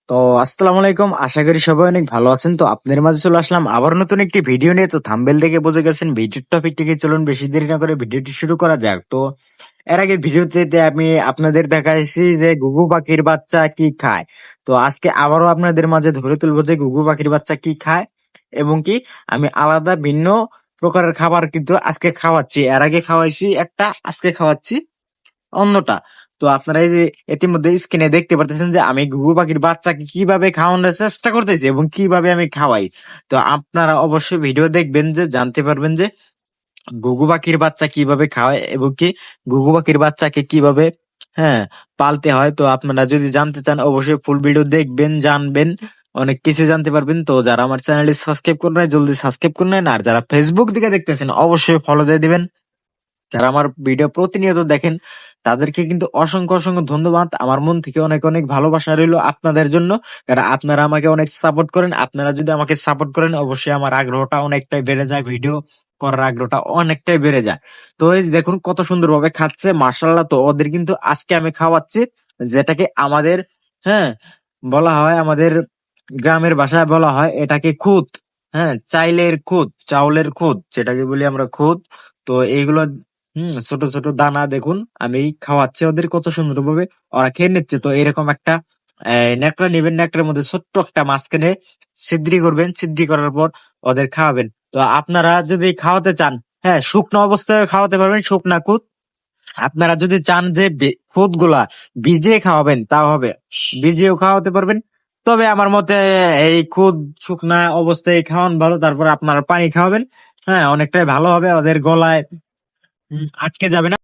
তো আসসালামু আলাইকুম, আশা করি সবাই অনেক ভালো আছেন। তো আপনাদের মাঝে চলে আসলাম আবার নতুন একটি ভিডিও নিয়ে। তো থাম্বনেল দেখে বুঝে গেছেন ভিডিওর টপিক থেকে, চলুন বেশি দেরি না করে ভিডিওটি শুরু করা যাক। তো এর আগে ভিডিওতে আমি আপনাদের দেখাইছি যে ঘুঘু পাখির বাচ্চা কি খায়। তো আজকে আবারও আপনাদের মাঝে ধরে তুলবো যে ঘুঘু পাখির বাচ্চা কি খায়, এবং কি আমি আলাদা ভিন্ন প্রকারের খাবার কিন্তু আজকে খাওয়াচ্ছি। এর আগে খাওয়াইছি একটা, আজকে খাওয়াচ্ছি অন্যটা। তো আপনারা এই যে ইতিমধ্যে স্ক্রিনে দেখতে পারতেছেন যে আমি ঘুঘু পাখির বাচ্চাকে কিভাবে খাওয়ানোর চেষ্টা করতেছি এবং কিভাবে আমি খাওয়াই। তো আপনারা অবশ্যই ভিডিও দেখবেন, যে জানতে পারবেন যে ঘুঘু পাখির বাচ্চা কিভাবে খাওয়ায় এবং কি ঘুঘু পাখির বাচ্চাকে কিভাবে, হ্যাঁ, পালতে হয়। তো আপনারা যদি জানতে চান অবশ্যই ফুল ভিডিও দেখবেন, জানবেন, অনেক কিছু জানতে পারবেন। তো যারা আমার চ্যানেলটি সাবস্ক্রাইব করে নেয় জলদি সাবস্ক্রাইব করে নেন, আর যারা ফেসবুক দিকে দেখতেছেন অবশ্যই ফলো দিয়ে দিবেন। যারা আমার ভিডিও প্রতিনিয়ত দেখেন তাদেরকে কিন্তু অসংখ্য অসংখ্য ধন্যবাদ। আমার মন থেকে অনেক অনেক ভালোবাসা রইলো আপনাদের জন্য, কারণ আপনারা আমাকে অনেক সাপোর্ট করেন। আপনারা যদি আমাকে সাপোর্ট করেন অবশ্যই আমার আগ্রহটা অনেকটাই বেড়ে যায়, ভিডিও করার আগ্রহটা অনেকটাই বেড়ে যায়। তো এই যে দেখুন কত সুন্দরভাবে খাচ্ছে, মাশাআল্লাহ। তো ওদের কিন্তু আজকে আমি খাওয়াচ্ছি যেটাকে আমাদের, হ্যাঁ, বলা হয়, আমাদের গ্রামের ভাষায় বলা হয় এটাকে খুদ। হ্যাঁ, চাইলের খুদ, চাউলের খুদ, যেটাকে বলি আমরা খুদ। তো এইগুলো, ছোট ছোট দানা দেখুন আমি খাওয়াচ্ছি ওদের, কত সুন্দর ভাবে ওরা খেয়ে নিচ্ছে। তো এরকম একটা ন্যাকড়া নিবেন, ন্যাকড়ার মধ্যে ছোট্ট একটা মাঝখানে ছিদ্রি করবেন, ছিদ্রি করার পর ওদের খাওয়াবেন। তো আপনারা যদি খাওয়াতে চান, হ্যাঁ, শুকনো অবস্থায় খাওয়াতে পারবেন, শুকনা খুদ। আপনারা যদি চান যে খুদ গুলা ভিজিয়ে খাওয়াবেন তাও হবে, ভিজিয়েও খাওয়াতে পারবেন। তবে আমার মতে এই খুদ শুকনা অবস্থায় খাওয়ান ভালো, তারপর আপনারা পানি খাওয়াবেন। হ্যাঁ, অনেকটাই ভালো হবে, ওদের গলায় আটকে যাবে না।